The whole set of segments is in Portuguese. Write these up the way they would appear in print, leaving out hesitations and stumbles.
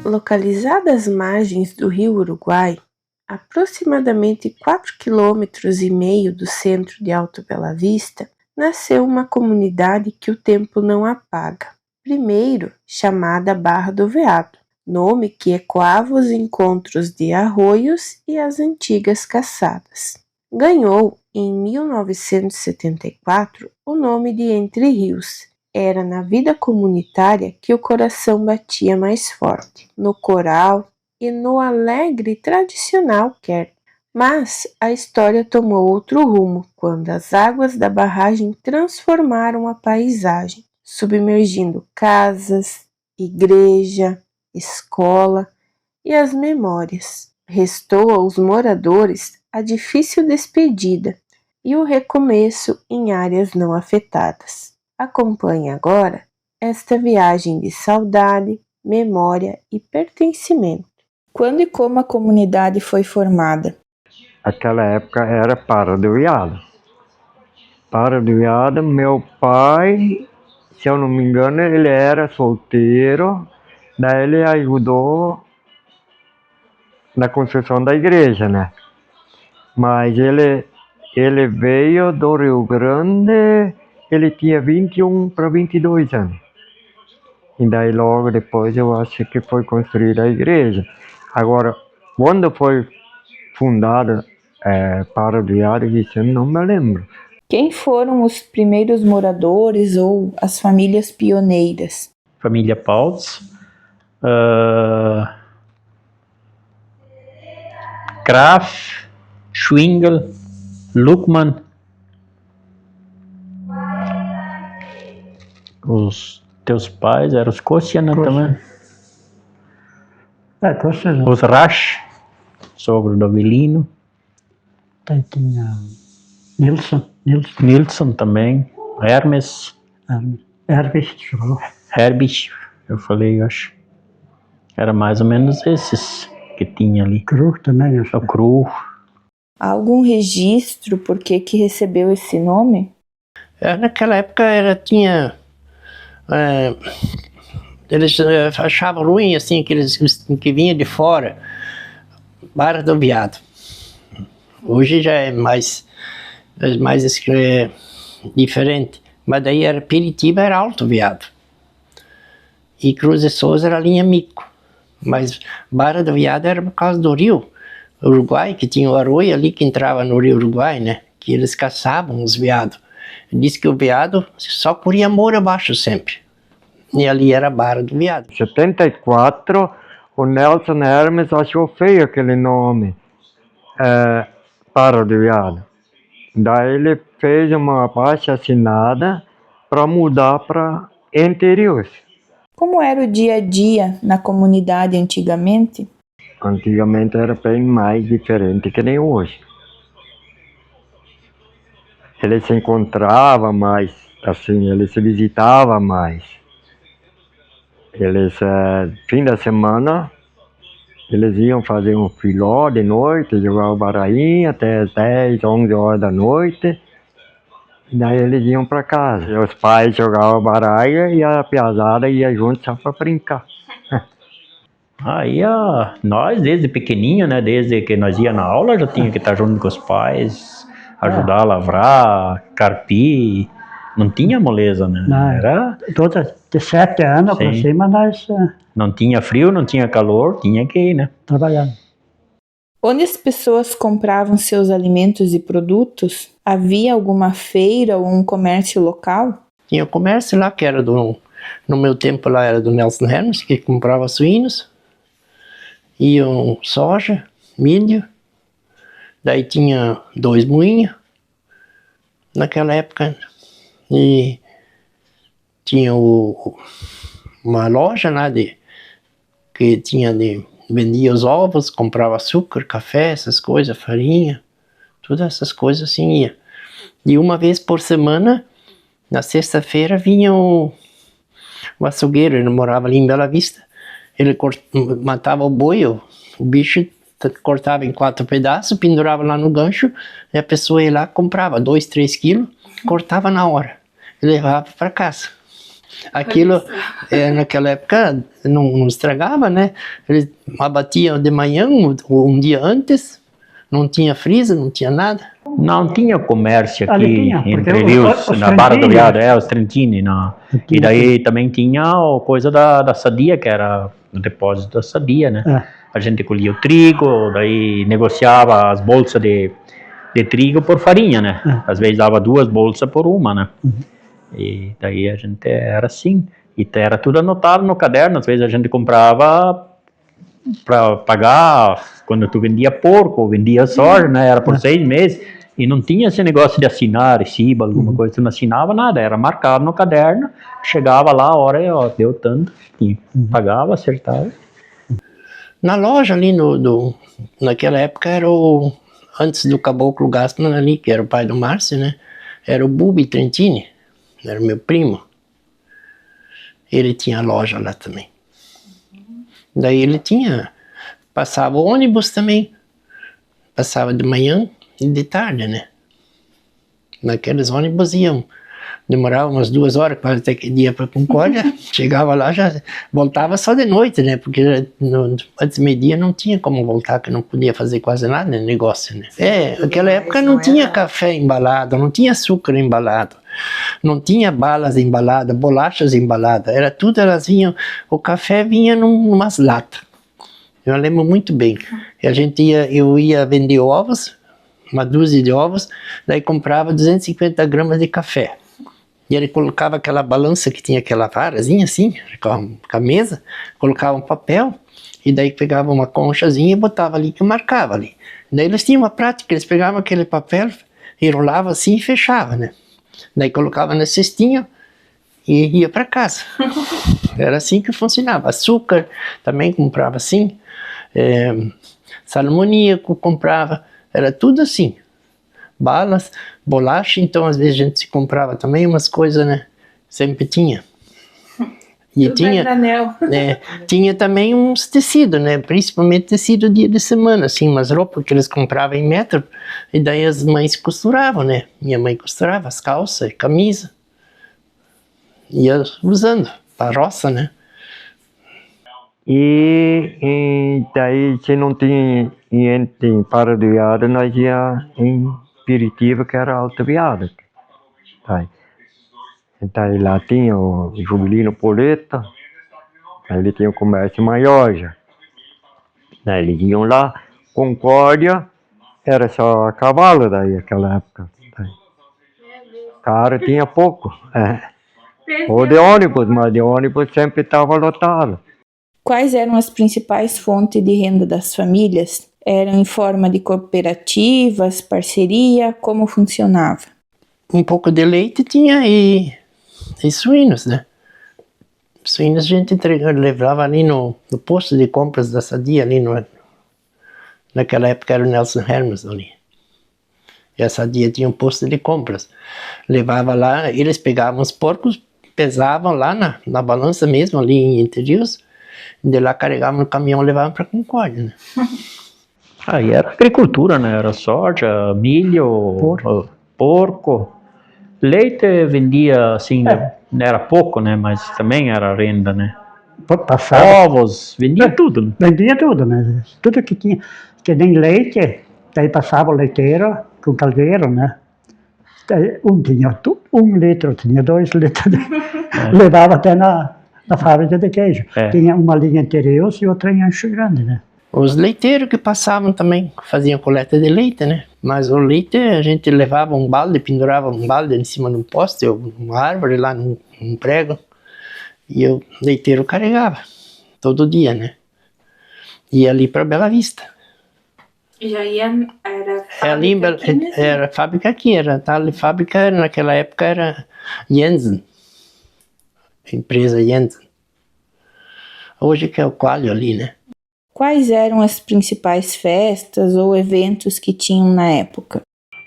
Localizada às margens do rio Uruguai, aproximadamente 4,5 km do centro de Alto Bela Vista, nasceu uma comunidade que o tempo não apaga. Primeiro chamada Barra do Veado, nome que ecoava os encontros de arroios e as antigas caçadas. Ganhou, em 1974, o nome de Entre Rios. Era na vida comunitária que o coração batia mais forte, no coral e no alegre e tradicional quer. Mas a história tomou outro rumo quando as águas da barragem transformaram a paisagem, submergindo casas, igreja, escola e as memórias. Restou aos moradores a difícil despedida e o recomeço em áreas não afetadas. Acompanhe agora esta viagem de saudade, memória e pertencimento. Quando e como a comunidade foi formada? Aquela época era Barra do Veado. Barra do Veado, meu pai, se eu não me engano, ele era solteiro, daí ele ajudou na construção da igreja, né? Mas ele veio do Rio Grande, ele tinha 21 para 22 anos. E daí logo depois eu acho que foi construída a igreja. Agora, quando foi fundada Barra do Veado, isso eu não me lembro. Quem foram os primeiros moradores ou as famílias pioneiras? Família Pautz, Graf, Schwingel, Luckmann, os teus pais eram os Kosiana também? Kosiana. Os Rasch, sogro do Avelino. Daí tinha Nilsson também, Hermes. Herbich, eu falei, eu acho. Era mais ou menos esses que tinha ali. Cru também. O Cru. Há algum registro por que recebeu esse nome? Naquela época tinha... eles achavam ruim, assim, aqueles que vinham de fora. Barra do Veado. Hoje já é mais diferente. Mas daí Piritiba era Alto Veado. E Cruz de Souza era linha Mico. Mas Barra do Veado era por causa do rio Uruguai, que tinha o arroio ali que entrava no rio Uruguai, né? Que eles caçavam os veados. Diz que o veado só corria morro abaixo sempre. E ali era a Barra do Veado. Em 74, o Nelson Hermes achou feio aquele nome, Barra do Veado. Daí ele fez uma baixa assinada para mudar para Entre Rios. Como era o dia a dia na comunidade antigamente? Antigamente era bem mais diferente que nem hoje. Ele se encontrava mais, assim, ele se visitava mais. Eles, fim da semana, eles iam fazer um filó de noite, jogar o baralhinho até as 10, 11 horas da noite. E daí eles iam para casa. E os pais jogavam baralho e a piazada ia junto só para brincar. Aí nós, desde pequenininho, né, desde que nós ia na aula, já tinha que estar junto com os pais, ajudar a lavrar, carpir. Não tinha moleza, né? Não, era toda de 7 anos para cima nós não tinha frio, não tinha calor, tinha que ir, né? Trabalhando. Onde as pessoas compravam seus alimentos e produtos? Havia alguma feira ou um comércio local? Tinha o comércio lá que era no meu tempo lá era do Nelson Hermes, que comprava suínos, iam soja, milho, daí tinha 2 moinhos naquela época, e tinha uma loja lá que vendia os ovos, comprava açúcar, café, essas coisas, farinha, todas essas coisas assim ia. E uma vez por semana, na sexta-feira, vinha o açougueiro, ele morava ali em Bela Vista, ele matava o boi, o bicho cortava em 4 pedaços, pendurava lá no gancho, e a pessoa ia lá, comprava 2, 3 quilos, cortava na hora, e levava para casa. Aquilo, naquela época, não estragava, né? Eles abatiam de manhã, um dia antes, não tinha freezer, não tinha nada. Não tinha comércio Ali aqui tinha, porque entre os rios, na Barra do Trentini. Viado, os Trentini. E daí também tinha a coisa da Sadia, que era o depósito da Sadia, né? A gente colhia o trigo, daí negociava as bolsas de trigo por farinha, né? Às vezes dava 2 bolsas por uma, né? E daí a gente era assim. E era tudo anotado no caderno. Às vezes a gente comprava para pagar quando tu vendia porco, ou vendia soja, né? Era por 6 meses. E não tinha esse negócio de assinar recibo, alguma coisa. Tu não assinava nada. Era marcado no caderno. Chegava lá, a hora, ó, deu tanto. E pagava, acertava. Na loja ali, naquela época, era antes do Caboclo Gassman ali, que era o pai do Márcio, né? Era o Bubi Trentini, era meu primo. Ele tinha loja lá também. Daí ele passava o ônibus também. Passava de manhã e de tarde, né? Naqueles ônibus demorava umas 2 horas, quase até que ia para Concórdia. Chegava lá, já voltava só de noite, né? Porque antes do meio-dia não tinha como voltar, que não podia fazer quase nada de negócio, né? Naquela época não tinha café embalado, não tinha açúcar embalado, não tinha balas embaladas, bolachas embaladas, era tudo, o café vinha numas latas. Eu lembro muito bem. Eu ia vender ovos, uma dúzia de ovos, daí comprava 250 gramas de café. E ele colocava aquela balança que tinha aquela varazinha assim, com a mesa, colocava um papel, e daí pegava uma conchazinha e botava ali, que marcava ali. Daí eles tinham uma prática, eles pegavam aquele papel, enrolavam assim e fechavam, né? Daí colocava na cestinha e ia para casa. Era assim que funcionava. Açúcar também comprava assim, sal amoníaco comprava, era tudo assim. Balas, bolacha, então às vezes a gente se comprava também umas coisas, né? Sempre tinha. E tinha também uns tecidos, né? Principalmente tecido dia de semana, assim, umas roupas que eles compravam em metro, e daí as mães costuravam, né? Minha mãe costurava as calças, camisa. Ia usando, pra roça, né? E daí, se não tinha em Barra do Viado, nós ia em Piritiba, que era Alto Viado. Daí lá tinha o Jubilino Poleta, aí ele tinha o comércio maior já. Daí eles iam lá, Concórdia, era só a cavalo daí, naquela época. Cara, tinha pouco. Ou de ônibus, mas de ônibus sempre estava lotado. Quais eram as principais fontes de renda das famílias? Eram em forma de cooperativas, parceria? Como funcionava? Um pouco de leite tinha e suínos, né? Suínos a gente levava ali no posto de compras da Sadia, ali naquela época era o Nelson Hermes ali. E a Sadia tinha um posto de compras. Levava lá, eles pegavam os porcos, pesavam lá na balança mesmo, ali em Entre Rios, e de lá carregavam no caminhão e levavam para Concórdia, né? Aí era agricultura, né? Era soja, milho, porco. Leite vendia, assim, era pouco, né? Mas também era renda, né? Ovos, vendia tudo. Né? Vendia tudo, né? Tudo que tinha, que nem leite, daí passava o leiteiro com caldeiro, né? Um tinha 1 litro, tinha 2 litros, levava até na fábrica de queijo. Tinha uma linha em Tereus e outra em Ancho Grande, né? Os leiteiros que passavam também faziam coleta de leite, né? Mas o leite a gente levava um balde, pendurava um balde em cima de um poste, ou uma árvore lá num prego, e o leiteiro carregava todo dia, né? Ia ali para Bela Vista. Já era fábrica aqui, era fábrica aqui, tal fábrica naquela época era Jensen, empresa Jensen. Hoje que é o Qualio ali, né? Quais eram as principais festas ou eventos que tinham na época?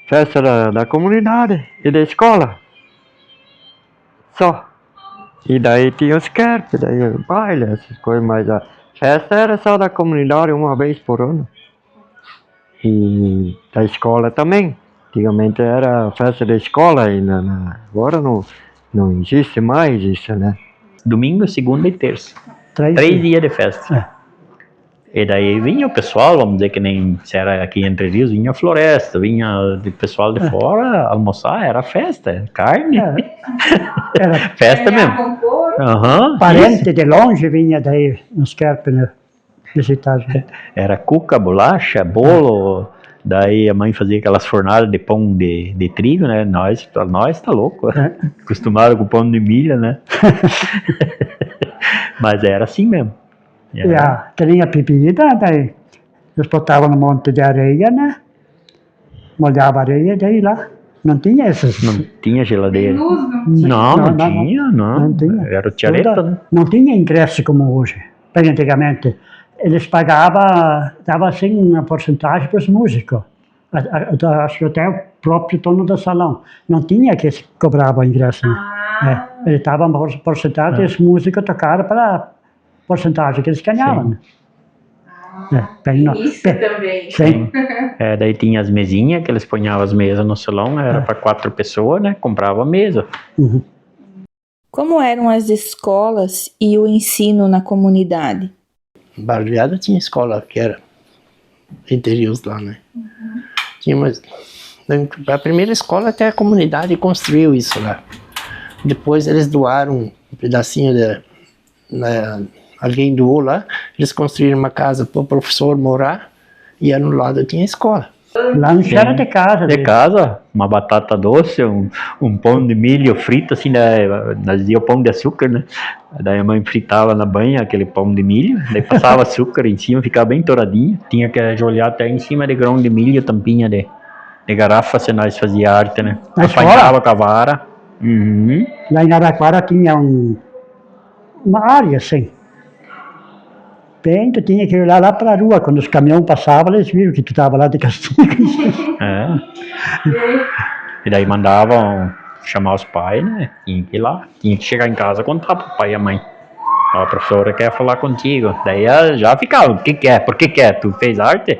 Festa da comunidade e da escola. Só. E daí tinha os kerp, daí baile, essas coisas, mas a festa era só da comunidade uma vez por ano. E da escola também. Antigamente era a festa da escola, agora não, Não existe mais isso, né? Domingo, segunda e terça. 3 3 dias de festa. E daí vinha o pessoal, vamos dizer que nem se era aqui em Entre Rios, vinha a floresta, vinha o pessoal de fora almoçar, era festa, carne. Era Festa mesmo. Aham, parente de longe vinha daí nos Kerpen visitar. era cuca, bolacha, bolo. Daí a mãe fazia aquelas fornadas de pão de trigo, né? Nós tá louco. Acostumado com pão de milho, né? Mas era assim mesmo. E tinha bebida, daí eles botavam no monte de areia, né? Molhava a areia, daí lá. Não tinha esses. Não tinha geladeira. Não, Não tinha. Era o tiareta, né? Não tinha ingresso como hoje. Bem, antigamente, eles pagavam, davam assim uma porcentagem para os músicos. Acho que até o próprio dono do salão. Não tinha que se cobrava o ingresso. Né? Eles davam uma porcentagem e os músicos tocaram para porcentagem que eles ganhavam. Isso também. Sim. Daí tinha as mesinhas, que eles ponhavam as mesas no salão, era para 4 pessoas, né? Comprava a mesa. Uhum. Como eram as escolas e o ensino na comunidade? Barbeada tinha escola que era interior lá, né? Tinha a primeira escola até a comunidade construiu isso lá. Depois eles doaram um pedacinho alguém doou lá, eles construíram uma casa para o professor morar e no lado tinha a escola. Lá não era de casa. De casa, uma batata doce, um pão de milho frito, assim, nós dizíamos pão de açúcar, né? Daí a mãe fritava na banha aquele pão de milho, daí passava açúcar em cima, ficava bem douradinho. Tinha que ajoelhar até em cima de grão de milho, tampinha de garrafa, se nós fazia arte, né? Apanhava com a vara. Uhum. Lá em Araraquara tinha uma área assim. Bem, tu tinha que olhar lá para a rua, quando os caminhões passavam, eles viram que tu estava lá de castigo. E daí mandavam chamar os pais, né? Tinha que ir lá, tinha que chegar em casa, contar pro pai e a mãe. A professora quer falar contigo. Daí já ficava, o que que é? Por que que é? Tu fez arte?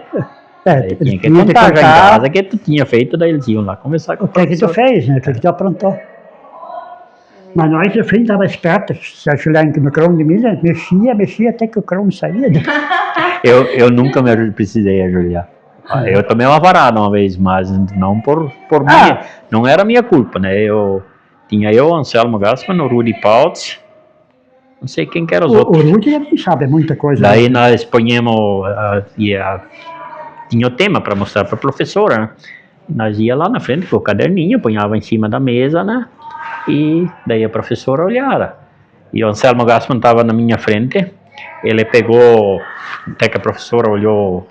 Tinha que contar já em casa que tu tinha feito, daí eles iam lá conversar com o que tu fez, né? O que tu aprontou. Mas nós, no fim, estava esperto. Se ajoelhar no grão de milho, mexia até que o grão saía. Eu nunca me precisei ajoelhar. Eu tomei uma varada uma vez, mas não por mim. Não era minha culpa, né? Tinha eu, Anselmo Gassman, o Rudy Pautz, não sei quem que era os outros. O Rudy sabe muita coisa. Daí nós ponhamos, tinha o tema para mostrar para a professora, né? Nós ia lá na frente com o caderninho, ponhava em cima da mesa, né? E daí a professora olhava. E o Anselmo Gassman estava na minha frente, ele pegou, até que a professora olhou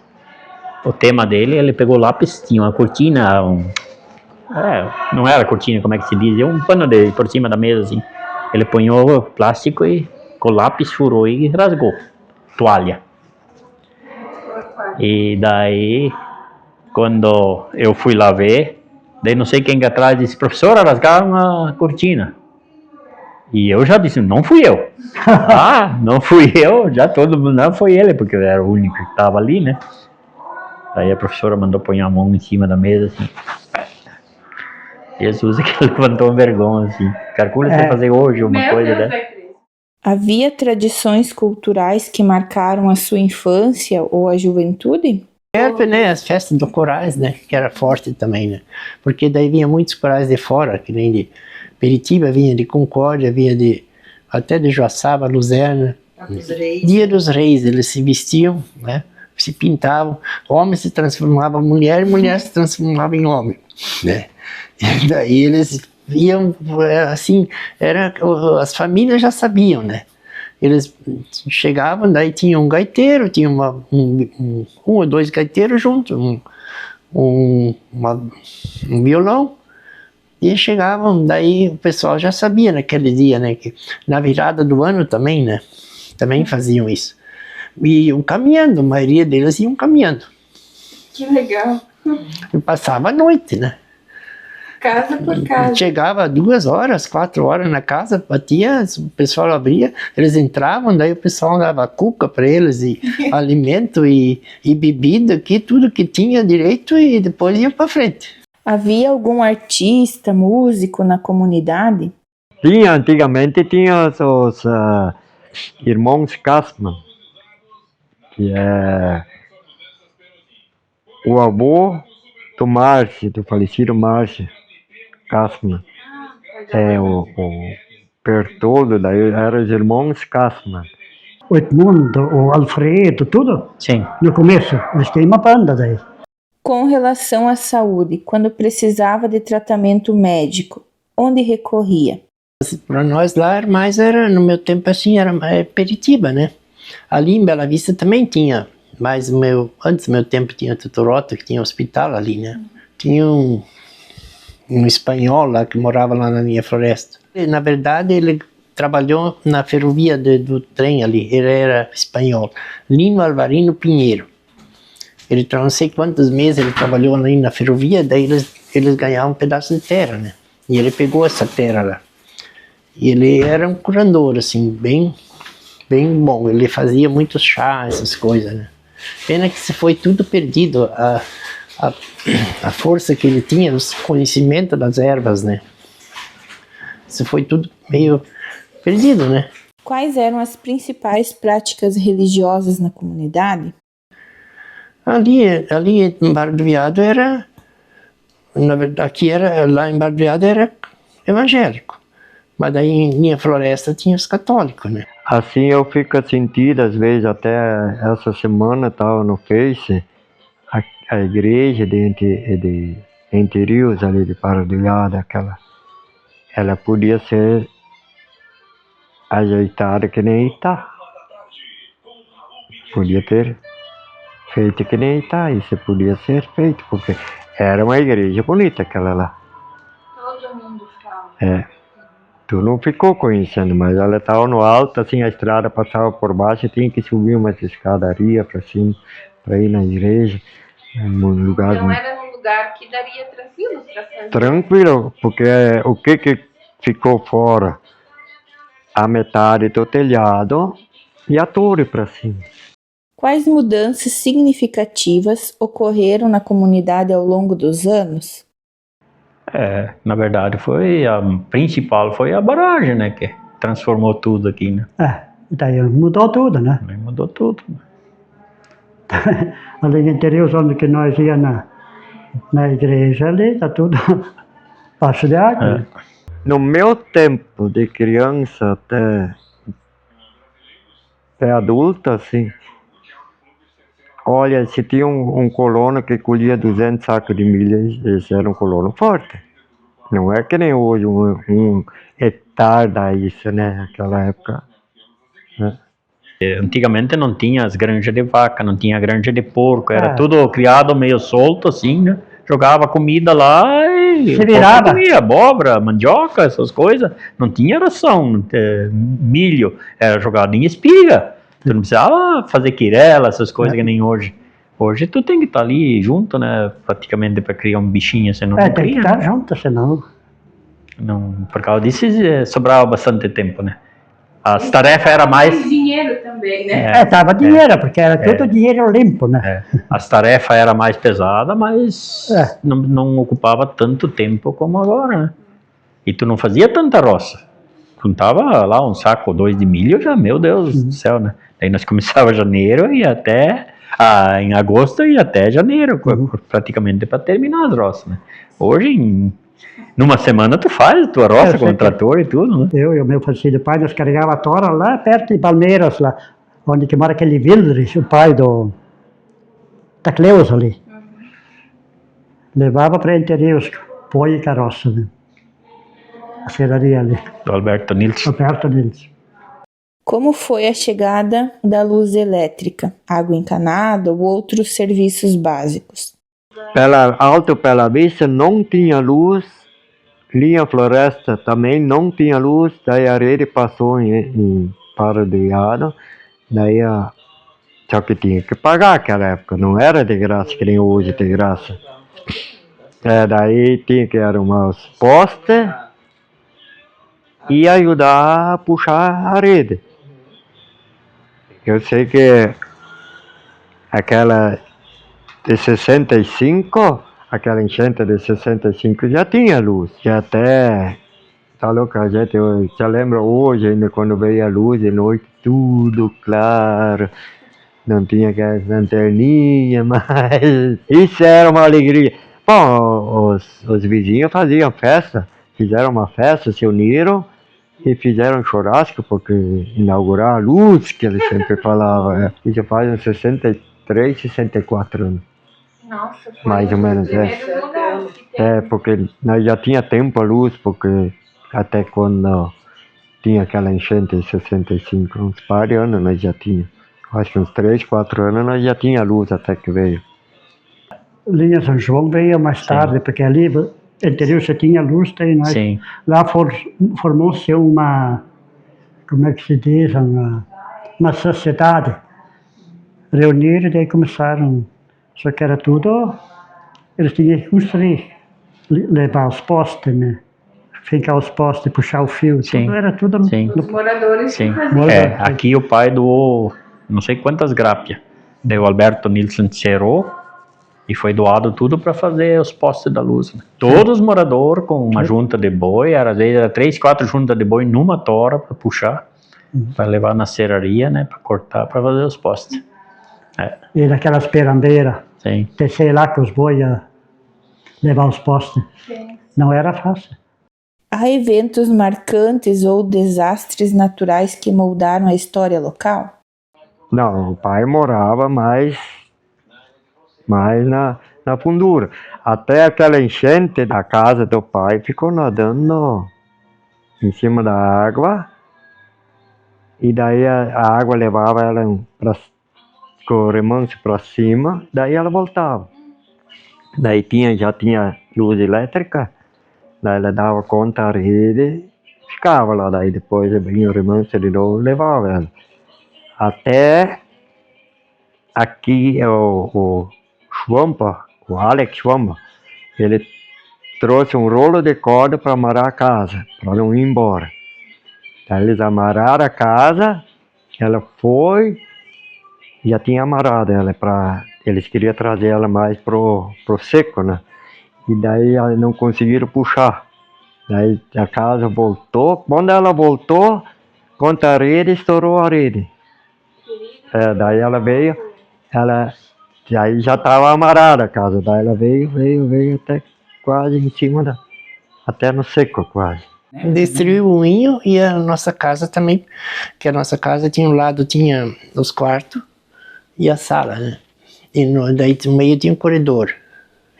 o tema dele, ele pegou o lápis, tinha uma cortina, não era cortina, como é que se diz, um pano por cima da mesa, assim. Ele punhou o plástico e com o lápis furou e rasgou, toalha. E daí, quando eu fui lá ver, daí não sei quem que atrás disse, professora, rasgaram a cortina. E eu já disse, não fui eu. Não fui eu, já todo mundo, não foi ele, porque eu era o único que estava ali, né? Aí a professora mandou pôr a mão em cima da mesa, assim. Jesus é que levantou vergonha, assim. Calcula você fazer hoje uma coisa dessa. Havia tradições culturais que marcaram a sua infância ou a juventude? Né, as festas do corais, né, que era forte também, né, porque daí vinha muitos corais de fora, que nem de Peritiba, vinha de Concórdia, vinha até de Joaçaba, Luzerna. Dia dos Reis, eles se vestiam, né, se pintavam, homem se transformava em mulher, mulher se transformava em homem, né, e daí eles iam, assim, as famílias já sabiam, né. Eles chegavam, daí tinha um gaiteiro, tinha um ou dois gaiteiros juntos, um violão, e chegavam, daí o pessoal já sabia naquele dia, né, que na virada do ano também, né, também faziam isso. E iam caminhando, a maioria deles iam caminhando. Que legal. E passava a noite, né. Casa por casa. Chegava 2 horas, 4 horas na casa, batia, o pessoal abria, eles entravam, daí o pessoal dava cuca para eles, e alimento e bebida, tudo que tinha direito, e depois ia para frente. Havia algum artista, músico na comunidade? Antigamente tinha os irmãos Kassmann, que é o avô do Márcio, do falecido Márcio Kassmann. O Bertoldo, daí eram os irmãos Kassmann. O Edmundo, o Alfredo, tudo. Sim. No começo, eles têm uma banda daí. Com relação à saúde, quando precisava de tratamento médico, onde recorria? Para nós lá, no meu tempo assim, era Peritiba, né? Ali em Bela Vista também tinha, mas antes do meu tempo tinha Tutorota, que tinha hospital ali, né? Tinha um espanhol lá que morava lá na linha Floresta. Na verdade, ele trabalhou na ferrovia do trem ali, ele era espanhol. Lino Alvarino Pinheiro. Ele não sei quantos meses ele trabalhou ali na ferrovia, daí eles ganhavam um pedaço de terra, né? E ele pegou essa terra lá. E ele era um curador, assim, bem bom. Ele fazia muitos chás, essas coisas, né? Pena que se foi tudo perdido, a força que ele tinha, o conhecimento das ervas, né? Isso foi tudo meio perdido, né? Quais eram as principais práticas religiosas na comunidade? Ali em Barra do Viado era, na verdade, lá em Barra do Viado era evangélico. Mas daí em linha Floresta tinha os católicos, né? Assim eu fico sentido, às vezes, até essa semana estava no Face, a igreja de Entre Rios, ali de Barra do Viado, ela podia ser ajeitada que nem está. Podia ter feito que nem está, isso podia ser feito, porque era uma igreja bonita aquela lá. Todo mundo fala. Tu não ficou conhecendo, mas ela estava no alto, assim, a estrada passava por baixo, tinha que subir uma escadaria para cima, para ir na igreja. Um lugar Então era num lugar que daria tranquilo para fazer? Tranquilo, porque o que ficou fora? A metade do telhado e a torre para cima. Quais mudanças significativas ocorreram na comunidade ao longo dos anos? Na verdade, a principal foi a barragem, né? Que transformou tudo aqui, né? Daí mudou tudo, né? Aí mudou tudo. Ali no interior, onde que nós ia na igreja, ali tá tudo baixo de água. Né? No meu tempo de criança até adulta, assim, olha, se tinha um colono que colhia 200 sacos de milho, esse era um colono forte. Não é que nem hoje, um hectare dá isso, né? Naquela época. Né? Antigamente não tinha as granjas de vaca, não tinha granja de porco, era tudo criado meio solto, assim, né? Jogava comida lá e se virava. Comia abóbora, mandioca, essas coisas. Não tinha ração, milho, era jogado em espiga. Tu não precisava fazer quirela, essas coisas que nem hoje. Hoje tu tem que estar ali junto, né? Praticamente para criar um bichinho, senão não tem cria, que estar né? junto, senão... Não, por causa disso sobrava bastante tempo, né? As tarefas eram mais... dinheiro também, né? Tava dinheiro, porque era tudo dinheiro limpo, né? As tarefas eram mais pesadas, mas não ocupava tanto tempo como agora, né? E tu não fazia tanta roça. Juntava lá um saco ou dois de milho, já, meu Deus do céu, né? Daí nós começava janeiro e até... em agosto e até janeiro, praticamente para terminar as roças, né? Hoje, numa semana tu faz a tua roça com o trator e tudo, né? Eu e o meu falecido pai, nós carregava a tora lá perto de Palmeiras, lá, onde que mora aquele Wildrich, o pai da Cleusa ali. Levava para Entre Rios, põe e carroça, né? A serraria ali. Do Alberto Nilsson. Alberto Nilsson. Como foi a chegada da luz elétrica, água encanada ou outros serviços básicos? Alto Bela Vista não tinha luz, linha Floresta também não tinha luz, daí a rede passou em Barra do Viado, daí só que tinha que pagar naquela época, não era de graça que nem hoje de graça. Daí tinha que arrumar os postes e ajudar a puxar a rede. Eu sei que aquela de 65, aquela enchente de 65 já tinha luz, já até Tá louco, a gente, eu te lembro hoje ainda quando veio a luz de noite, tudo claro, não tinha aquelas lanterninhas, mas isso era uma alegria. Bom, os vizinhos faziam festa, fizeram uma festa, se uniram e fizeram um churrasco porque inaugurar a luz, que eles sempre falavam. Isso faz uns 63, 64 anos. Nossa, Mais ou menos, porque nós já tinha tempo a luz, porque até quando tinha aquela enchente em 65, uns par de anos nós já tinha. Acho que uns 3, 4 anos nós já tinha luz até que veio. Linha São João veio mais tarde, porque ali no interior você tinha luz, daí nós, Sim. lá formou-se uma, como é que se diz, uma sociedade. Reuniram e daí começaram, só que era tudo, eles tinham que construir, levar os postes, né? Fincar os postes, puxar o fio, Sim. tudo, era tudo Sim. Os moradores Sim. que faziam. Aqui o pai doou não sei quantas grápias. Daí o Alberto Nilsson cerou e foi doado tudo para fazer os postes da luz. Né? Todos os moradores com uma junta de boi, às vezes era 3, 4 juntas de boi numa tora para puxar, para levar na serraria, né, para cortar, para fazer os postes. E daquelas perambeiras, Sim. descer lá com os bois, levar os postes. Sim. Não era fácil. Há eventos marcantes ou desastres naturais que moldaram a história local? Não, o pai morava mais na fundura. Até aquela enchente da casa do pai ficou nadando em cima da água. E daí a água levava ela com o remanso para cima, daí ela voltava. Daí já tinha luz elétrica, daí ela dava conta à rede, ficava lá, daí depois vinha o remanso de novo e levava ela. Até aqui o Schwampa, o Alex Schwampa, ele trouxe um rolo de corda para amarrar a casa, para não ir embora. Daí eles amarraram a casa, ela foi, já tinha amarrado ela, eles queriam trazer ela mais pro seco, né? E daí não conseguiram puxar. Daí a casa voltou, quando ela voltou, contra a rede, estourou a rede. Daí ela veio, aí já estava amarrada a casa, daí ela veio até quase em cima até no seco quase. Destruiu o moinho e a nossa casa também, que a nossa casa tinha um lado, tinha os quartos e a sala, né? E daí no meio tinha um corredor,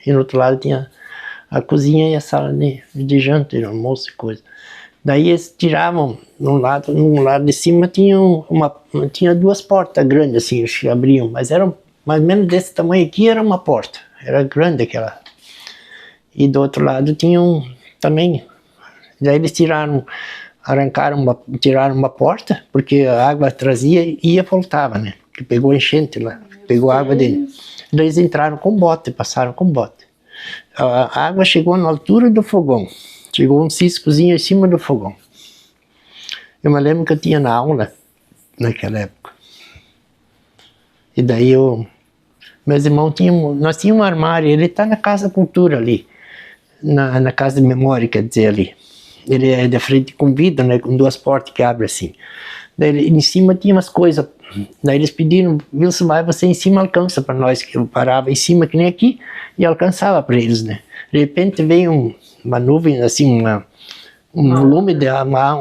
e no outro lado tinha a cozinha e a sala de janta, de almoço e coisa. Daí eles tiravam, no lado de cima tinha 2 portas grandes assim, que abriam, mas eram mais ou menos desse tamanho aqui, era uma porta, era grande aquela. E do outro lado tinha também, daí eles tiraram uma porta, porque a água trazia e ia voltava, né, que pegou enchente lá, pegou água dentro. Daí eles entraram com bote, passaram com bote. A água chegou na altura do fogão, chegou um ciscozinho em cima do fogão. Eu me lembro que eu tinha na aula, naquela época. E daí meus irmãos nós tínhamos um armário, ele está na Casa Cultura ali, na Casa de Memória, quer dizer, ali. Ele é de frente com vidro, né, com 2 portas que abrem assim. Daí em cima tinha umas coisas, daí eles pediram, Wilson, vai você em cima alcança para nós, que eu parava em cima que nem aqui, e alcançava para eles, né. De repente veio uma nuvem, assim, um volume,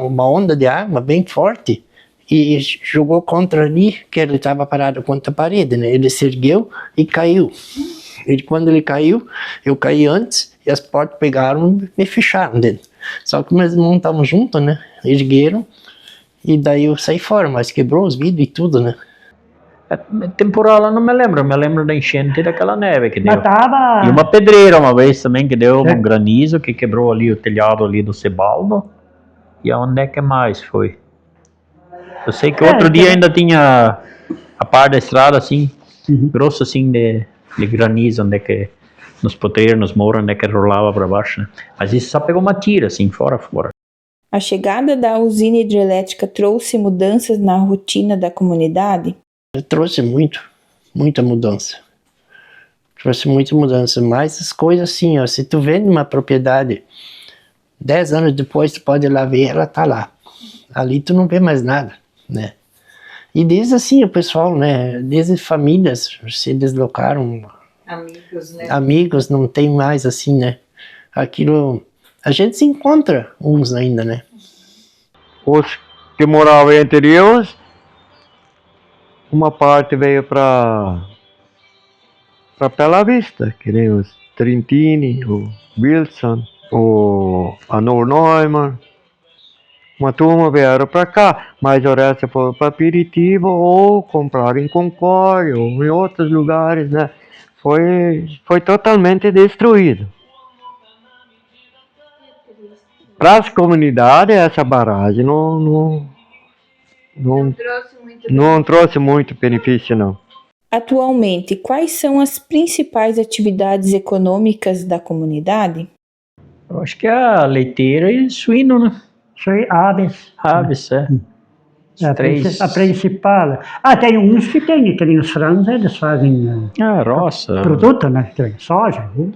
uma onda de água bem forte, e jogou contra ali, que ele estava parado contra a parede, né, ele se ergueu e caiu. E quando ele caiu, eu caí antes, e as portas pegaram e me fecharam dentro. Só que meus irmãos estavam juntos, né, ergueram, e daí eu saí fora, mas quebrou os vidros e tudo, né. Temporal eu não me lembro da enchente daquela neve que deu. Mas tava... E uma pedreira uma vez também que deu um granizo que quebrou ali o telhado ali do Cebaldo. E aonde é que mais foi? Eu sei que outro dia ainda tinha a parte da estrada assim, grosso assim de granizo, onde é que nos potreiros, nos morros, onde é que rolava para baixo, né? Mas isso só pegou uma tira assim, fora. A chegada da usina hidrelétrica trouxe mudanças na rotina da comunidade? Trouxe muita mudança. Trouxe muita mudança, mas as coisas assim, ó, se tu vende uma propriedade 10 anos depois tu pode ir lá ver, ela tá lá. Ali tu não vê mais nada, né? E desde assim o pessoal, né, desde famílias se deslocaram. Amigos, né? Amigos, não tem mais assim, né? Aquilo, a gente se encontra uns ainda, né? Os que moravam entre eles, uma parte veio para Bela Vista, que nem os Trentini, o Wilson, o Anor Neumann. Uma turma vieram para cá, mas o resto foi para Piritiba ou compraram em Concórdia ou em outros lugares, né? Foi totalmente destruído. Para as comunidades, essa barragem não trouxe muito benefício, não. Atualmente, quais são as principais atividades econômicas da comunidade? Eu acho que é a leiteira e suíno, né? Isso aí, aves. Aves, é. A Três. principal. Tem uns que tem os frangos, eles fazem Roça. produto, né? Tem soja. Viu?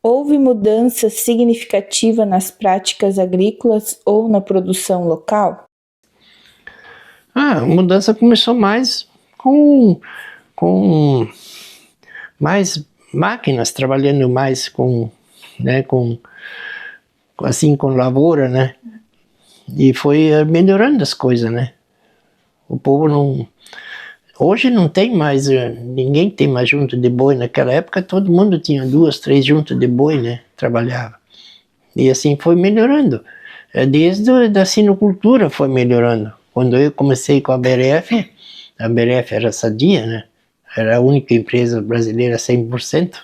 Houve mudança significativa nas práticas agrícolas ou na produção local? A mudança começou mais com mais máquinas, trabalhando mais né, assim, com lavoura, né? E foi melhorando as coisas, né? O povo não... Hoje não tem mais, ninguém tem mais junta de boi. Naquela época todo mundo tinha 2, 3 juntas de boi, né? Trabalhava. E assim foi melhorando. Desde a sinocultura foi melhorando. Quando eu comecei com a BRF era sadia, né? Era a única empresa brasileira 100%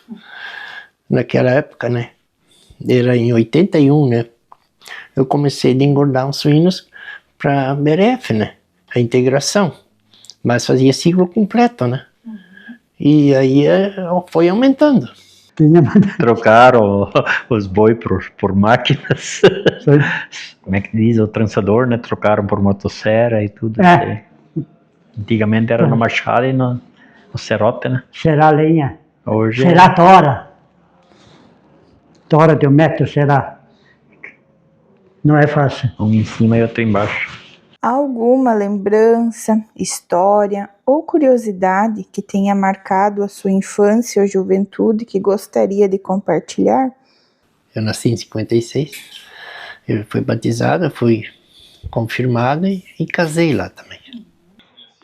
naquela época, né? Era em 81, né? Eu comecei a engordar uns suínos para a BRF, né? A integração. Mas fazia ciclo completo, né? E aí foi aumentando. Trocaram os boi por máquinas. Como é que diz? O trançador, né? Trocaram por motosserra e tudo. Antigamente era no machado e no serrote, né? Será lenha. Hoje será tora. Tora de 1 metro será. Não é fácil. Um em cima e outro embaixo. Alguma lembrança, história ou curiosidade que tenha marcado a sua infância ou juventude que gostaria de compartilhar? Eu nasci em 56, eu fui batizado, fui confirmado e casei lá também.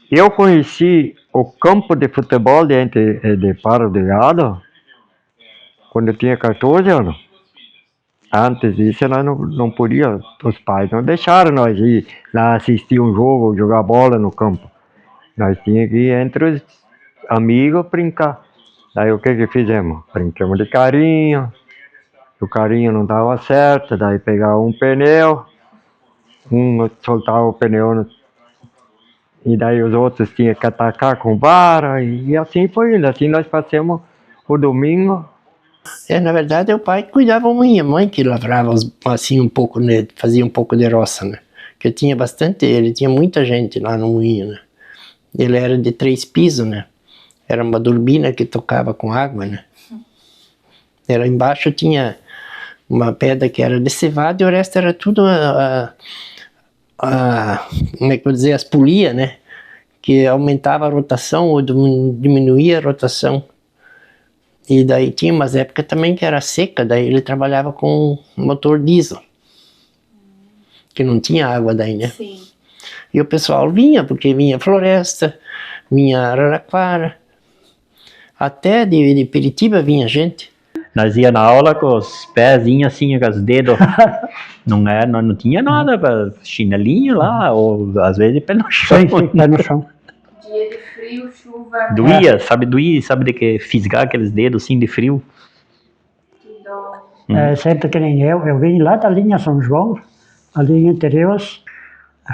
Eu conheci o campo de futebol de Paro de Gado quando eu tinha 14 anos. Antes disso, nós não podia, os pais não deixaram nós ir lá assistir um jogo, jogar bola no campo. Nós tínhamos que ir entre os amigos brincar. Daí o que fizemos? Brincamos de carinho. O carinho não dava certo, daí pegava um pneu, soltava o pneu e daí os outros tinham que atacar com vara e assim foi indo. Assim nós passamos o domingo. Na verdade, o pai cuidava da minha mãe, que lavrava assim um pouco, né, fazia um pouco de roça, né? Que tinha bastante, ele tinha muita gente lá no moinho, né? Ele era de 3 pisos, né? Era uma turbina que tocava com água, né? Era embaixo tinha uma pedra que era de cevada e o resto era tudo como é que eu vou dizer, as polias, né? Que aumentava a rotação ou diminuía a rotação. E daí tinha umas épocas também que era seca, daí ele trabalhava com motor diesel. Que não tinha água daí, né? Sim. E o pessoal vinha, porque vinha Floresta, vinha Araraquara, até de Piritiba vinha gente. Nós ia na aula com os pezinhos assim, com os dedos. não tinha nada, chinelinho lá, ou às vezes pé no chão. Sim, pé no chão. Dia de frio, chuva. Doía, sabe de que fisgar aqueles dedos assim de frio? Sempre que nem eu vim lá da linha São João, ali em Intereuas,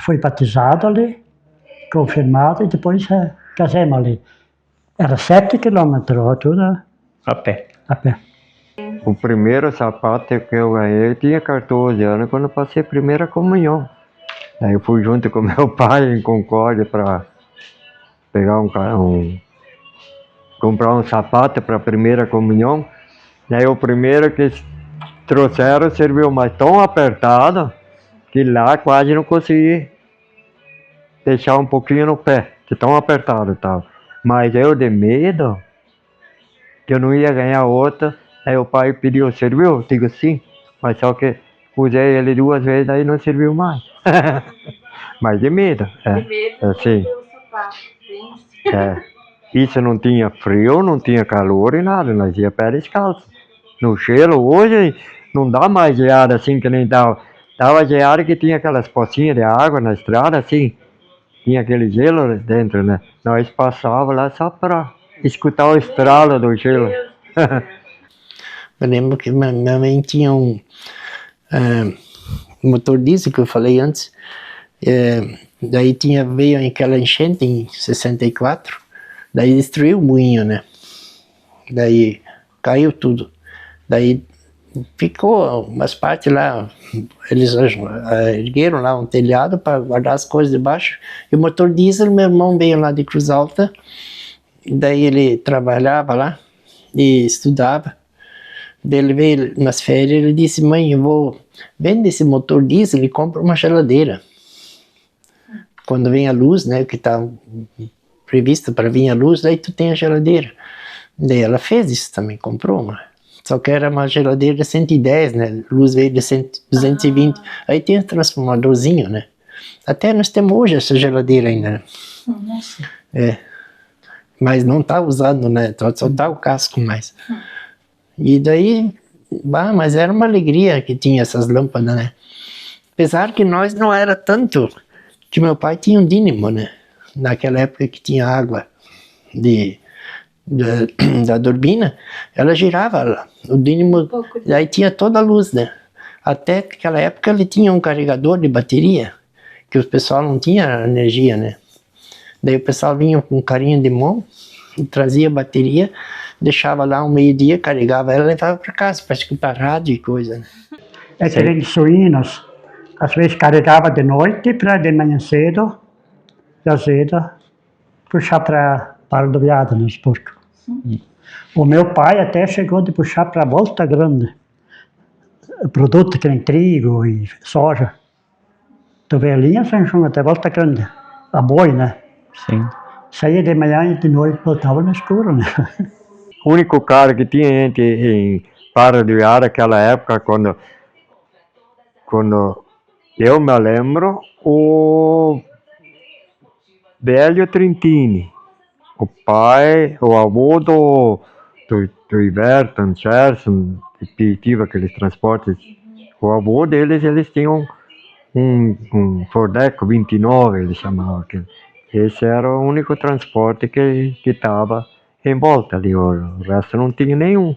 fui batizado ali, confirmado e depois casamos ali. Era 7 quilômetros, tudo A pé. a pé. O primeiro sapato que eu ganhei, eu tinha 14 anos quando eu passei a primeira comunhão. Daí eu fui junto com meu pai em Concórdia para pegar comprar um sapato para a primeira comunhão. Daí o primeiro que trouxeram, serviu, mas tão apertado que lá quase não consegui deixar um pouquinho no pé, de tão apertado estava. Mas eu de medo que eu não ia ganhar outra, aí o pai pediu, serviu? Digo sim, mas só que usei ele 2 vezes, aí não serviu mais. Mas de medo, assim. Isso não tinha frio, não tinha calor e nada, nós ia pé descalço. No gelo, hoje não dá mais geada assim que nem dava. Dava geada que tinha aquelas pocinhas de água na estrada, assim, tinha aquele gelo dentro, né? Nós passava lá só para escutar o estralo do gelo. Eu lembro que minha mãe tinha um motor diesel que eu falei antes. Daí veio aquela enchente em 64, daí destruiu o moinho, né? Daí caiu tudo. Daí ficou umas partes lá, eles ergueram lá um telhado para guardar as coisas debaixo. E o motor diesel, meu irmão veio lá de Cruz Alta, daí ele trabalhava lá e estudava. Daí ele veio nas férias, ele disse, mãe, eu vou vender esse motor diesel e compro uma geladeira. Quando vem a luz, né, que está previsto para vir a luz, daí tu tem a geladeira. Daí ela fez isso também, comprou uma. Só que era uma geladeira de 110, né, luz veio de 220. Aí tem um transformadorzinho, né. Até nós temos hoje essa geladeira ainda, né. Mas não tá usando, né, só tá o casco mais. E daí, mas era uma alegria que tinha essas lâmpadas, né. Apesar que nós não era tanto... que meu pai tinha um dínamo, né? Naquela época que tinha água da turbina, ela girava o dínamo, daí tinha toda a luz, né? Até aquela época ele tinha um carregador de bateria, que o pessoal não tinha energia, né? Daí o pessoal vinha com um carinho de mão, trazia a bateria, deixava lá um meio-dia, carregava ela e levava para casa, para escutar rádio e coisa, né? É que nem suínos. Às vezes carregava de noite para de manhã cedo, puxar para do veado nos porcos. O meu pai até chegou de puxar para Volta Grande, produto que nem trigo e soja. Do Velhinha São João até Volta Grande, a boi, né? Sim. Saía de manhã e de noite voltava no escuro, né? O único cara que tinha gente em Para do Veado naquela época, quando eu me lembro, o Velho Trentini, o pai, o avô do Iverton, Gerson, que tive aqueles transportes, o avô deles, eles tinham um Fordeco 29, eles chamavam aquele. Esse era o único transporte que estava em volta ali, o resto não tinha nenhum.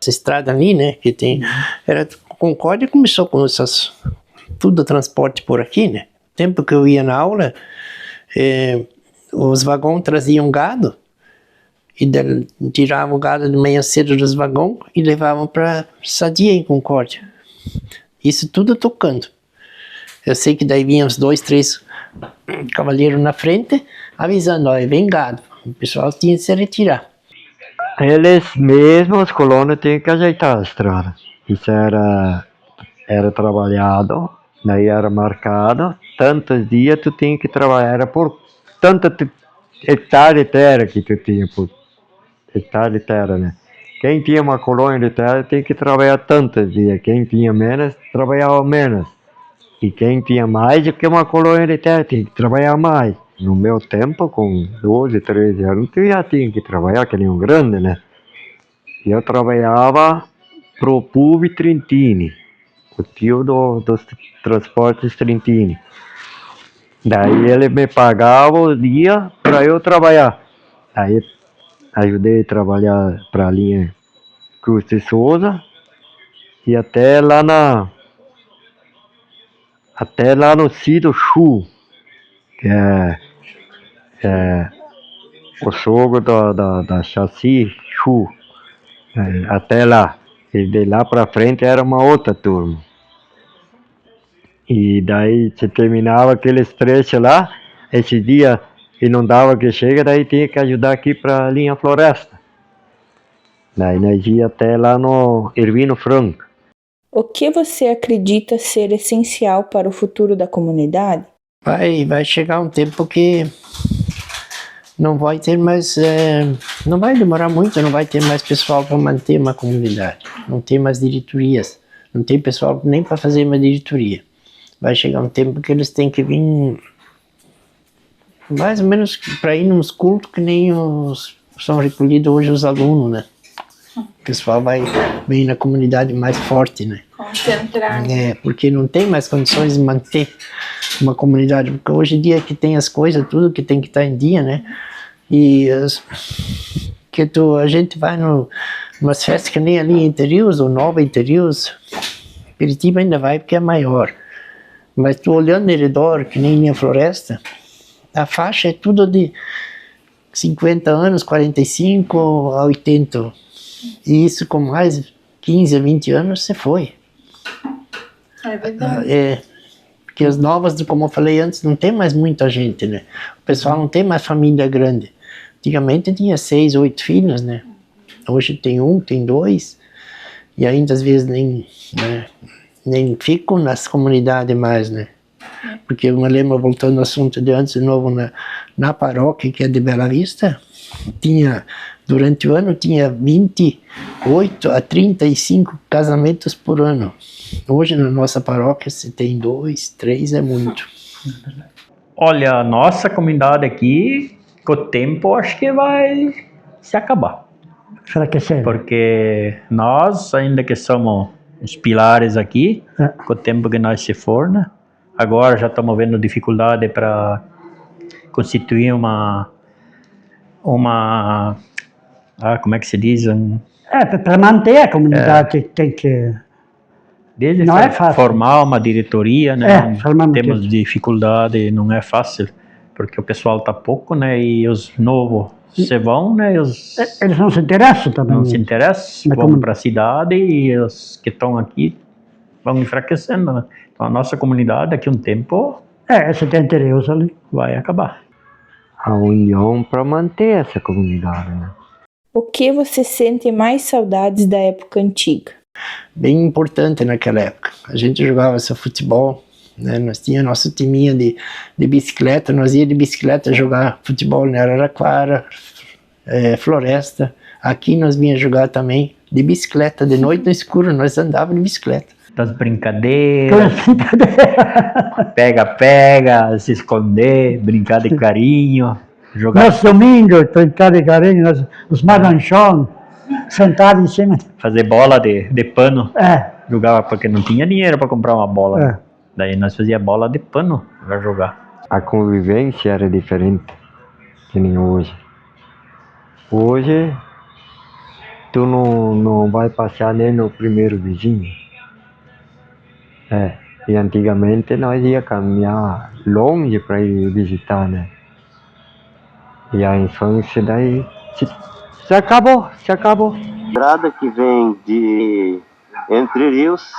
Essa estrada ali, né, que tem, era Concórdia, começou com essas, tudo transporte por aqui, né, tempo que eu ia na aula, os vagões traziam gado, e tiravam o gado de manhã cedo dos vagões e levavam para Sadia em Concórdia, isso tudo tocando. Eu sei que daí vinham uns 2, 3 cavaleiros na frente, avisando, ó, vem gado, o pessoal tinha que se retirar. Eles mesmos, os colonos, tinham que ajeitar a estrada. Isso era trabalhado, daí era marcado, tantos dias tu tinha que trabalhar, era por tanto hectare de terra que tu tinha, por hectare de terra, né? Quem tinha uma colônia de terra tinha que trabalhar tantos dias, quem tinha menos, trabalhava menos. E quem tinha mais do que uma colônia de terra tinha que trabalhar mais. No meu tempo, com 12, 13 anos, eu já tinha que trabalhar, que nem um grande, né? E eu trabalhava pro Pub Trentini, o tio dos transportes Trentini. Daí ele me pagava o dia para eu trabalhar. Aí ajudei a trabalhar para a linha Cruz de Souza e até lá no Cido Chu, que é o sogro da Chassi Chu, até lá. E de lá para frente era uma outra turma. E daí se terminava aqueles trechos lá, esse dia e não dava que chega, daí tinha que ajudar aqui para a linha Floresta. Daí nós ia até lá no Ervino Franco. O que você acredita ser essencial para o futuro da comunidade? Vai chegar um tempo que não vai ter mais, não vai demorar muito, não vai ter mais pessoal para manter uma comunidade, não tem mais diretorias, não tem pessoal nem para fazer uma diretoria. Vai chegar um tempo que eles têm que vir mais ou menos para ir nos cultos que nem são recolhidos hoje os alunos, né? O pessoal vai bem na comunidade mais forte, né? Concentrar. Porque não tem mais condições de manter uma comunidade, porque hoje em dia que tem as coisas, tudo que tem que estar em dia, né? E a gente vai umas festas que nem ali em Interius, ou Nova Interius, Piritiba ainda vai porque é maior. Mas tu olhando ao redor, que nem minha floresta, a faixa é tudo de 50 anos, 45 a 80. E isso com mais 15 a 20 anos você foi. É verdade. Porque as novas, como eu falei antes, não tem mais muita gente, né? O pessoal não tem mais família grande. Antigamente tinha 6, 8 filhos, né? Hoje tem 1, tem 2. E ainda às vezes nem ficam nas comunidades mais, né? Porque eu me lembro, voltando ao assunto de antes, de novo, na paróquia, que é de Bela Vista, durante o ano tinha 28 a 35 casamentos por ano. Hoje na nossa paróquia, se tem 2, 3, é muito. Olha, a nossa comunidade aqui, com o tempo, acho que vai se acabar. Será que é sério? Porque nós, ainda que somos os pilares aqui, com o tempo que nós se for, né? Agora já estamos vendo dificuldade para constituir como é que se diz? Para manter a comunidade tem que... Desde não é fácil. Formar uma diretoria, né? Temos dificuldade, não é fácil, porque o pessoal está pouco, né? E os novos se vão, né? Eles não se interessam também. Não se interessam, vão para a cidade e os que estão aqui vão enfraquecendo, né? Então a nossa comunidade daqui a um tempo Você tem Deus ali. vai acabar. A união para manter essa comunidade, né? O que você sente mais saudades da época antiga? Bem importante naquela época. A gente jogava esse futebol, né? Nós tínhamos nosso timinho de bicicleta, nós ia de bicicleta jogar futebol na Araraquara, Floresta. Aqui nós vinha jogar também de bicicleta, de noite no escuro, nós andávamos de bicicleta. Das brincadeiras, pega, se esconder, brincar de carinho, jogar, Nos domingos, brincar de carinho, os maranchões, sentados em cima. fazer bola de pano. Jogava Porque não tinha dinheiro para comprar uma bola. Né? Daí nós fazíamos bola de pano para jogar. A convivência era diferente que nem hoje. Hoje, tu não vai passar nem no primeiro vizinho. E antigamente nós ia caminhar longe para ir visitar, né? E a infância daí se acabou. Estrada que vem de Entre Rios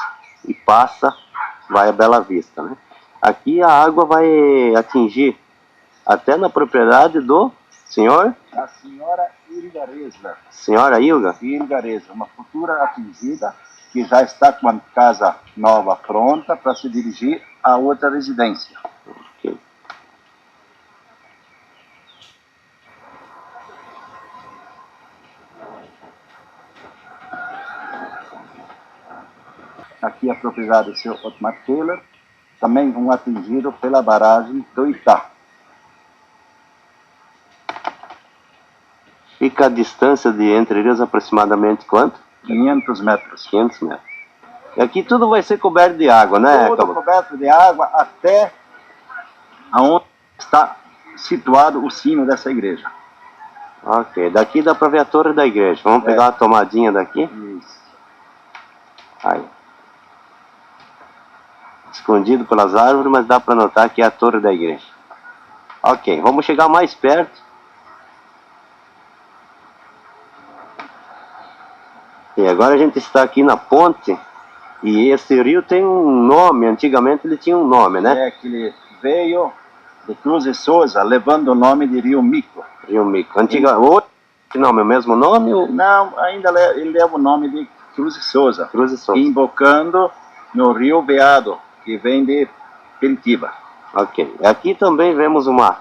e passa, vai a Bela Vista, né? Aqui a água vai atingir até na propriedade do senhor? A senhora Ilgareza. Senhora Ilga? Ilgareza, uma futura atingida que já está com uma casa nova pronta para se dirigir a outra residência. Okay. Aqui a propriedade do seu Otmar Keller, também um atingido pela barragem do Itá. Fica a distância de Entre Rios aproximadamente quanto? 500 metros. 500 metros. E aqui tudo vai ser coberto de água, né? Tudo coberto de água até aonde está situado o sino dessa igreja. Ok, daqui dá para ver a torre da igreja. Vamos pegar uma tomadinha daqui? Isso. Aí. Escondido pelas árvores, mas dá para notar que é a torre da igreja. Ok, vamos chegar mais perto. E agora a gente está aqui na ponte. E esse rio tem um nome, antigamente ele tinha um nome, né? Que ele veio de Cruz de Souza, levando o nome de Rio Mico. Rio Mico. Hoje, que nome? É o mesmo nome? Ou... Não, ainda ele leva o nome de Cruz de Souza, Cruz e Souza. invocando no Rio Veado, que vem de Curitiba. Ok. Aqui também vemos uma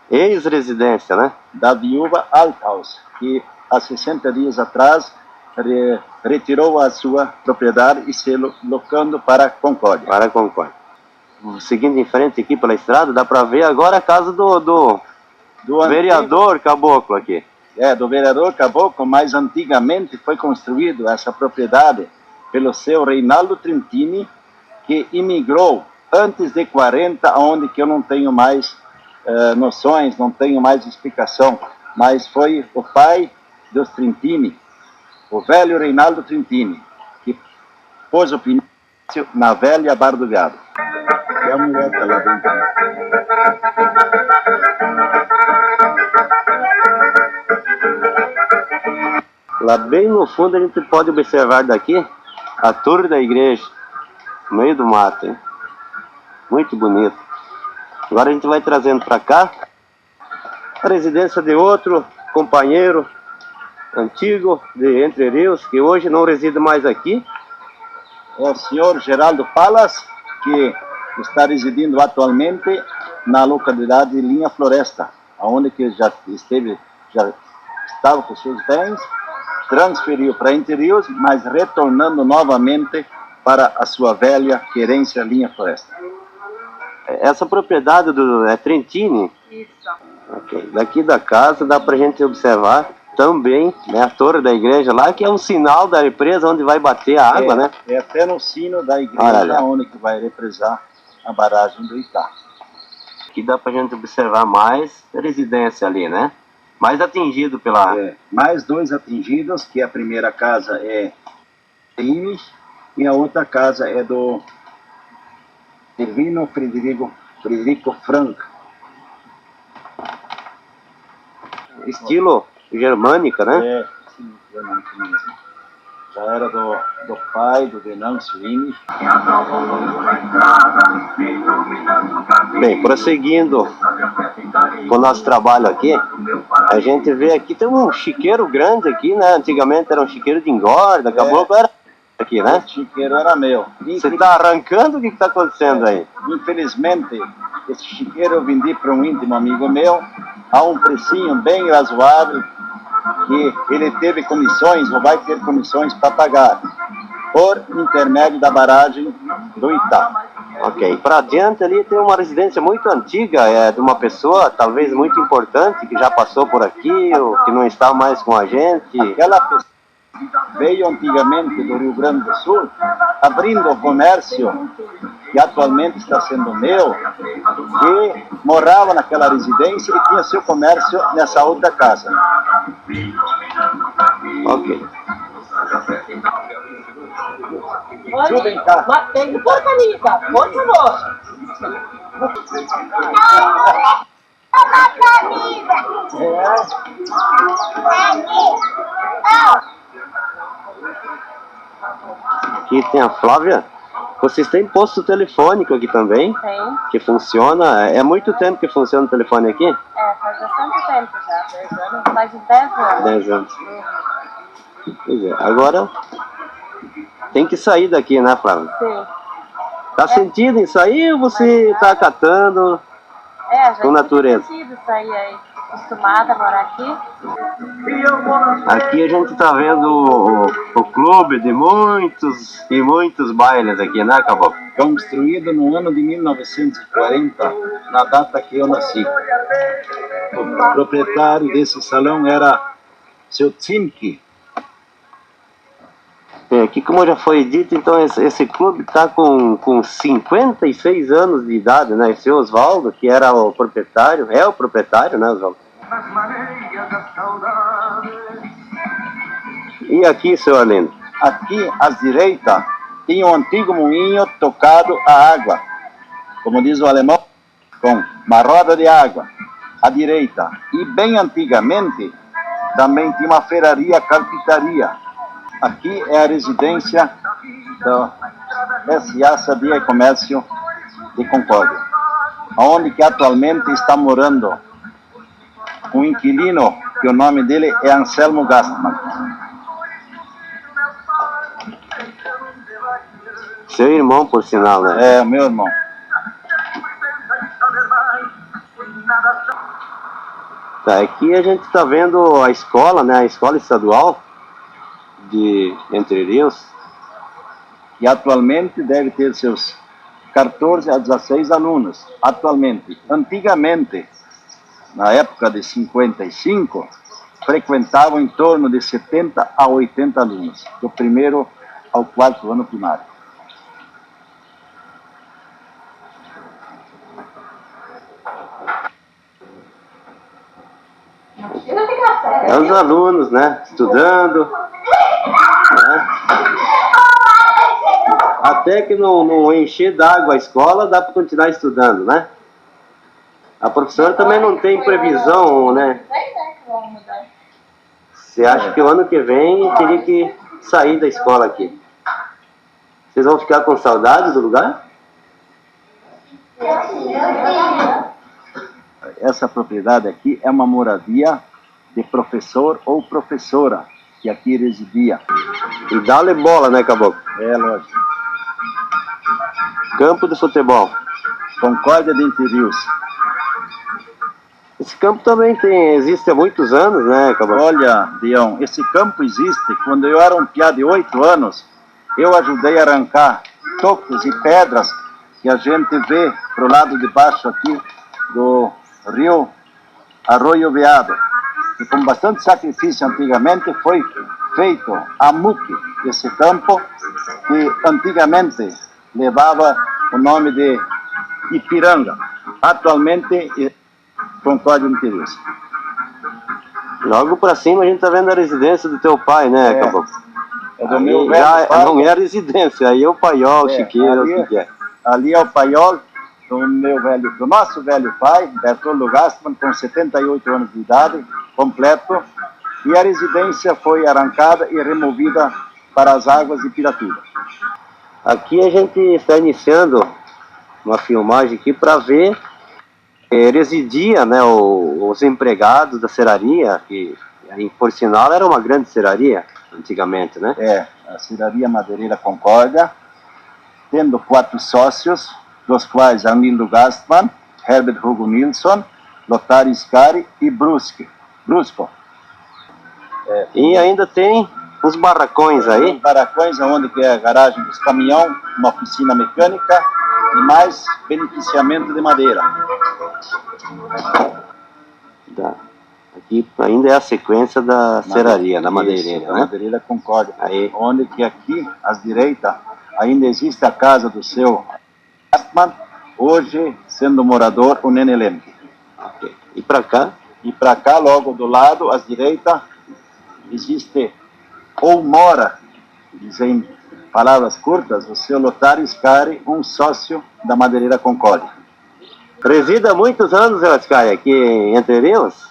ex-residência, né? Da viúva Althaus, que há 60 dias atrás retirou a sua propriedade e se locando para Concórdia. Para Concórdia. Seguindo em frente aqui pela estrada, dá para ver agora a casa do vereador Caboclo aqui. Do vereador Caboclo, mas antigamente foi construído essa propriedade pelo seu Reinaldo Trentini, que imigrou antes de 40, onde que eu não tenho mais noções, não tenho mais explicação, mas foi o pai dos Trentini, o velho Reinaldo Trentini, que pôs o pinácio na velha Barra do Veado. É a mulher que ela dentro. Lá bem no fundo a gente pode observar daqui a torre da igreja, no meio do mato, hein? Muito bonito. Agora a gente vai trazendo para cá a residência de outro companheiro antigo de Entre Rios, que hoje não reside mais aqui. É o senhor Geraldo Palas, que está residindo atualmente na localidade de Linha Floresta, onde que já estava com seus bens, transferiu para Entre Rios, mas retornando novamente para a sua velha querência Linha Floresta. Essa propriedade é Trentini? Isso. Okay. Daqui da casa dá para a gente observar também, né, a torre da igreja lá, que é um sinal da represa onde vai bater a água, né? É até no sino da igreja onde que vai represar a barragem do Itá. Aqui dá pra gente observar mais residência ali, né? Mais atingido pela... mais dois atingidos, que a primeira casa é Imes e a outra casa é do Divino Frederico Franco. Estilo germânica, né? Sim, germânica mesmo. Já era do pai do Venâncio Imes. Bem, prosseguindo com o nosso trabalho aqui, a gente vê aqui, tem um chiqueiro grande aqui, né? Antigamente era um chiqueiro de engorda, acabou agora aqui, né? O chiqueiro era meu. Você está arrancando? O que está acontecendo aí? Infelizmente, esse chiqueiro eu vendi para um íntimo amigo meu a um precinho bem razoável, que ele teve comissões, ou vai ter comissões para pagar, por intermédio da barragem do Itá. Ok, para adiante ali tem uma residência muito antiga, de uma pessoa talvez muito importante, que já passou por aqui, ou que não está mais com a gente. Aquela pessoa veio antigamente do Rio Grande do Sul, abrindo o comércio, que atualmente está sendo meu, e morava naquela residência e tinha seu comércio nessa outra casa. Ok. Tudo em casa. Tem porcaria, por favor. Aqui tem a Flávia. Vocês têm posto telefônico aqui também? Tem. Que funciona? É muito tempo que funciona o telefone aqui? Faz bastante tempo já, 10 anos, mais de 10 anos. 10 anos. Pois é, agora tem que sair daqui, né, Flávia? Sim. Tá sentido em sair ou você tá acatando Já com natureza? sentido isso aí, acostumada a morar aqui. Aqui a gente tá vendo o clube de muitos e muitos bailes aqui, né, Caboclo? Construído no ano de 1940, na data que eu nasci. O proprietário desse salão era seu Tsimki. Aqui, como já foi dito, então esse clube está com 56 anos de idade, né? Esse Oswaldo, que era o proprietário, é o proprietário, né, Oswaldo? E aqui, seu Arlindo? Aqui, à direita, tinha um antigo moinho tocado a água, como diz o alemão, com uma roda de água, à direita. E bem antigamente, também tinha uma ferraria carpintaria. Aqui é a residência da S.A. Sabia e Comércio de Concórdia, onde que atualmente está morando um inquilino, que o nome dele é Anselmo Gastman. Seu irmão, por sinal, né? É, meu irmão. Tá, aqui a gente está vendo a escola, né? A escola estadual de Entre Rios. E atualmente deve ter seus 14 a 16 alunos. Atualmente. Antigamente, na época de 55, frequentavam em torno de 70 a 80 alunos, do primeiro ao quarto ano primário. É os alunos, né? Estudando. Né? Até que não encher d'água a escola, dá para continuar estudando, né? A professora também não tem previsão, né? Você acha que o ano que vem teria que sair da escola aqui? Vocês vão ficar com saudade do lugar? Essa propriedade aqui é uma moradia de professor ou professora que aqui residia. E dá-lhe bola, né, Caboclo? É, lógico. Campo de futebol. Concórdia de Entre Rios. Esse campo também existe há muitos anos, né, Caboclo? Olha, Dião, esse campo existe. Quando eu era um piá de 8 anos, eu ajudei a arrancar tocos e pedras que a gente vê pro lado de baixo aqui do rio Arroio Veado. E com bastante sacrifício antigamente foi feito a muque desse campo, que antigamente levava o nome de Ipiranga. Atualmente, Concórdia de Entre Rios. Logo pra cima a gente tá vendo a residência do teu pai, né, Caboclo? É do Aí meu já velho pai. não é a residência, aí é o paiol, chiqueiro, o que é? Ali é o paiol do nosso velho pai, Bertoldo Gastman, com 78 anos de idade, completo, e a residência foi arrancada e removida para as águas de Piratuba. Aqui a gente está iniciando uma filmagem aqui para ver residia, né, os empregados da serraria, que por sinal era uma grande serraria antigamente, né? É, a Serraria Madeireira Concórdia, tendo 4 sócios, dos quais Arlindo Gastman, Herbert Hugo Nilsson, Lothar Scari e Brusco. E ainda tem uns barracões aí. Barracões onde que é a garagem dos caminhões, uma oficina mecânica e mais beneficiamento de madeira. Aqui ainda é a sequência da serraria, da madeireira, da né? Madeireira Concórdia. Aí. Onde que aqui, à direita, ainda existe a casa do seu Gastman, hoje sendo morador o Nene Lemke. Okay. E para cá? E para cá, logo do lado, à direita, existe, ou mora, dizem palavras curtas, o seu Lothar Scari, um sócio da Madeireira Concórdia. Reside há muitos anos, Scari, aqui em Entre Rios?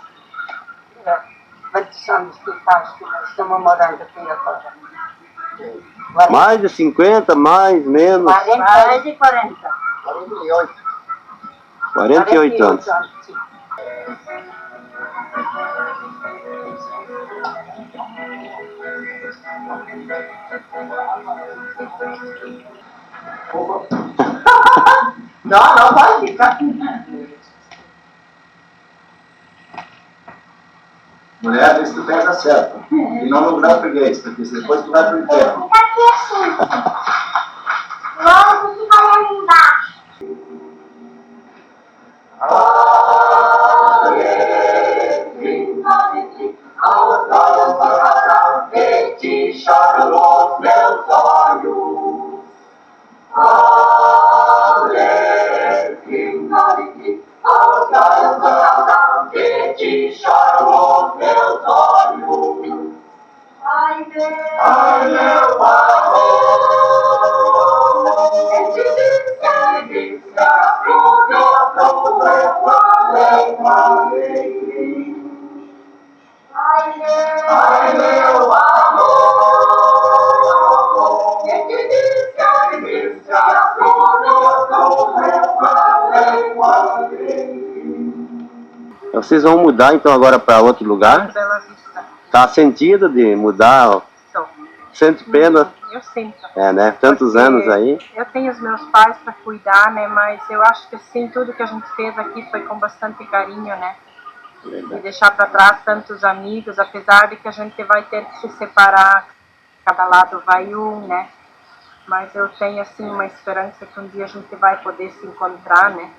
Quantos anos que faz que nós estamos morando aqui agora? Mais de 50, mais, menos? Mais de 40. 48 anos. Sim. Não pode ficar. Mulher, vê se tu pega certo. E não no grau freguês, porque depois tu vai pro inferno. Fica aqui assim. Logo que vai ali embaixo. Choram os meus olhos. Aos olhos do saudade que te choram os meus olhos. Ai, meu amor, que te disse tudo eu falei. Ai, meu amor, que te disse tudo eu falei. Vocês vão mudar então agora para outro lugar? Bela Vista. Tá sentido de mudar? Ó. Então, Sente pena? eu sinto. É, né? Tantos Porque anos aí. eu tenho os meus pais para cuidar, né? Mas eu acho que assim, tudo que a gente fez aqui foi com bastante carinho, né? E deixar para trás tantos amigos, apesar de que a gente vai ter que se separar, cada lado vai um, né? Mas eu tenho assim uma esperança que um dia a gente vai poder se encontrar, né?